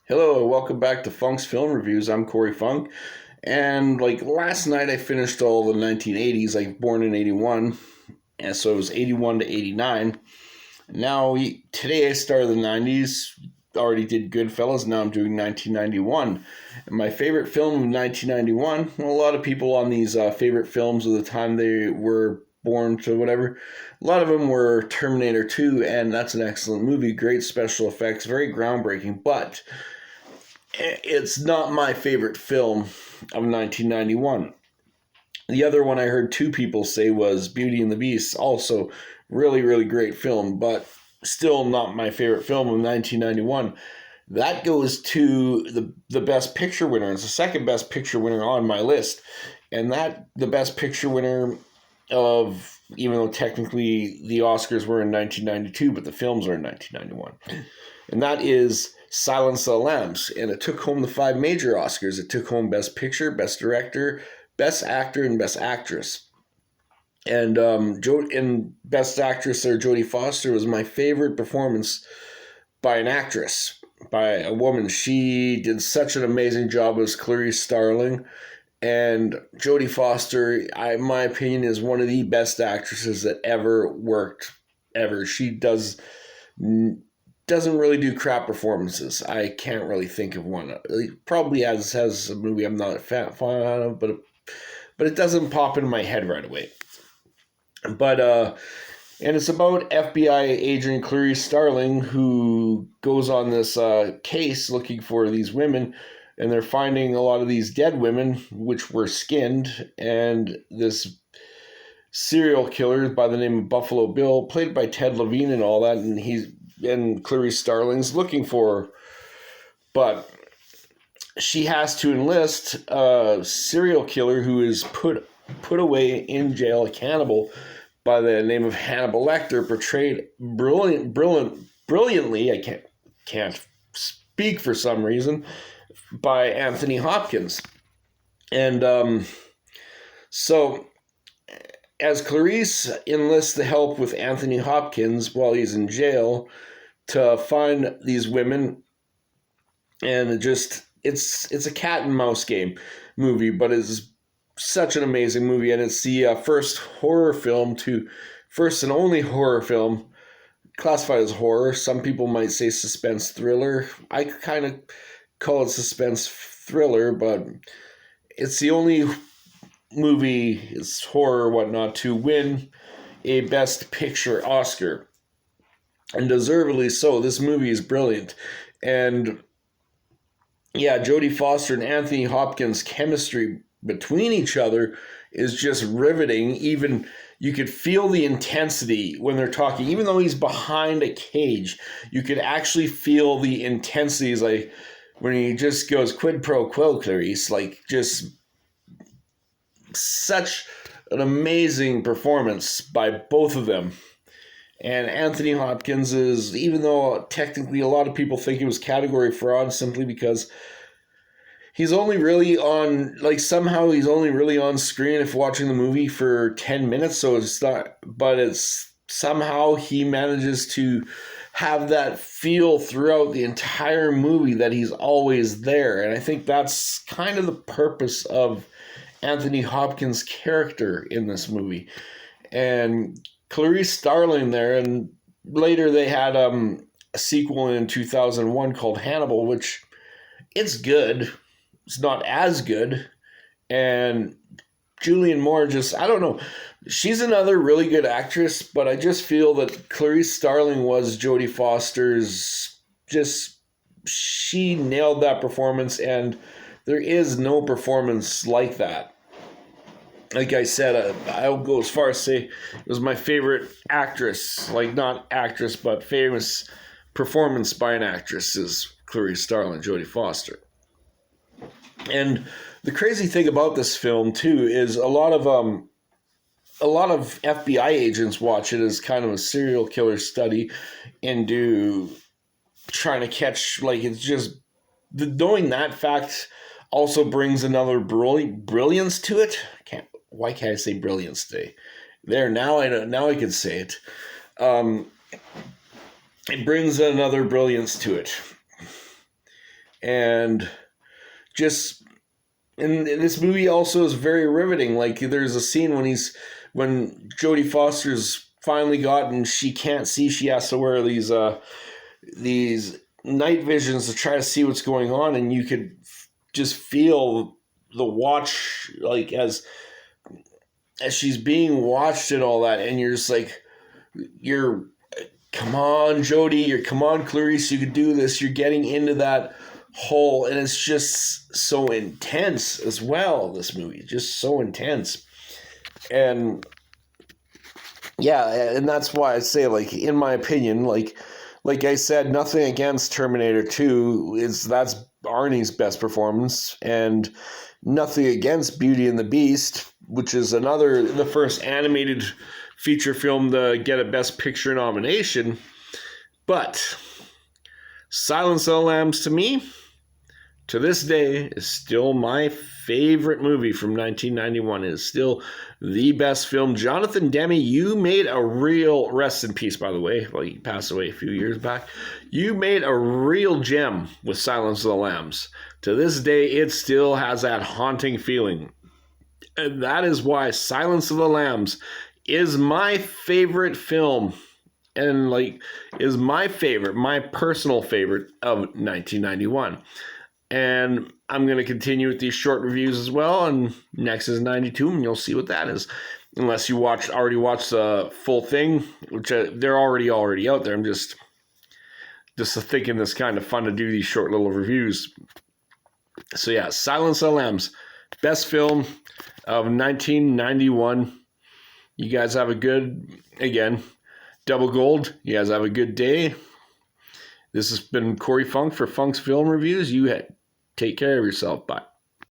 Hello, welcome back to Funk's Film Reviews. I'm Corey Funk. And last night I finished all the 1980s. I was born in 81, and so it was 81 to 89. Now, today I started the 90s, already did Goodfellas, now I'm doing 1991. And my favorite film of 1991, well, a lot of people on these favorite films of the time they were born to whatever, a lot of them were Terminator 2, and that's an excellent movie, great special effects, very groundbreaking, but it's not my favorite film of 1991. The other one I heard two people say was Beauty and the Beast, also really, really great film, but still not my favorite film of 1991. That goes to the Best Picture winner. It's the second Best Picture winner on my list. And that, the Best Picture winner of, even though technically the Oscars were in 1992, but the films are in 1991. And that is Silence of the Lambs. And it took home the five major Oscars. It took home Best Picture, Best Director, Best Actor, and Best Actress. And in Best Actress there, Jodie Foster was my favorite performance by an actress, by a woman. She did such an amazing job as Clarice Starling. And Jodie Foster, in my opinion, is one of the best actresses that ever worked, ever. She doesn't really do crap performances. I can't really think of one. Probably has a movie I'm not a fan of, but it doesn't pop into my head right away. But and it's about FBI agent Clarice Starling, who goes on this case looking for these women, and they're finding a lot of these dead women which were skinned, and this serial killer by the name of Buffalo Bill, played by Ted Levine and all that, and Clarice Starling's looking for her. But she has to enlist a serial killer who is put away in jail, a cannibal by the name of Hannibal Lecter, portrayed brilliantly. I can't speak for some reason, by Anthony Hopkins. And so as Clarice enlists the help with Anthony Hopkins while he's in jail to find these women, and it's a cat and mouse game movie, but it's such an amazing movie, and it's the first and only horror film classified as horror. Some people might say suspense thriller. I kind of call it suspense thriller, but it's the only movie, it's horror whatnot, to win a Best Picture Oscar, and deservedly so. This movie is brilliant. And yeah, Jodie Foster and Anthony Hopkins' chemistry between each other is just riveting. Even you could feel the intensity when they're talking, even though he's behind a cage. You could actually feel the intensity. It's like when he just goes quid pro quo, Clarice, just such an amazing performance by both of them. And Anthony Hopkins is, even though technically a lot of people think it was category fraud simply because he's only really on, somehow he's only really on screen if watching the movie for 10 minutes. So it's not, but it's somehow he manages to have that feel throughout the entire movie that he's always there. And I think that's kind of the purpose of Anthony Hopkins' character in this movie. And Clarice Starling there, and later they had a sequel in 2001 called Hannibal, which it's good. It's not as good. And Julianne Moore I don't know. She's another really good actress, but I just feel that Clarice Starling was Jodie Foster's, she nailed that performance, and there is no performance like that. Like I said, I'll go as far as say it was my favorite actress, not actress, but famous performance by an actress is Clarice Starling, Jodie Foster. And the crazy thing about this film too is a lot of FBI agents watch it as kind of a serial killer study into trying to catch, it's just knowing that fact also brings another brilliance to it. Why can't I say brilliance today? There, now I know. Now I can say it. It brings another brilliance to it. And just, and this movie also is very riveting. Like, there's a scene when Jodie Foster's finally gotten, she can't see, she has to wear these night visions to try to see what's going on, and you could just feel the watch, like, as she's being watched and all that, and you're just like, you're, come on, Jodie, come on, Clarice, you could do this. You're getting into that hole, and it's just so intense as well. This movie, just so intense. And yeah, and that's why I say, like, in my opinion, like I said, nothing against Terminator 2, that's Arnie's best performance, and nothing against Beauty and the Beast, which is the first animated feature film to get a Best Picture nomination. But Silence of the Lambs, to me, to this day, is still my favorite movie from 1991. It is still the best film. Jonathan Demme, you made a real, rest in peace, by the way. Well, he passed away a few years back. You made a real gem with Silence of the Lambs. To this day, it still has that haunting feeling. And that is why Silence of the Lambs is my favorite film, and is my personal favorite of 1991. And I'm going to continue with these short reviews as well, and next is 92, and you'll see what that is. Unless you already watched the full thing, which they're already out there. I'm just thinking it's kind of fun to do these short little reviews. So yeah, Silence of the Lambs, best film of 1991. You guys have a good, again, double gold. You guys have a good day. This has been Corey Funk for Funk's Film Reviews. Take care of yourself. Bye.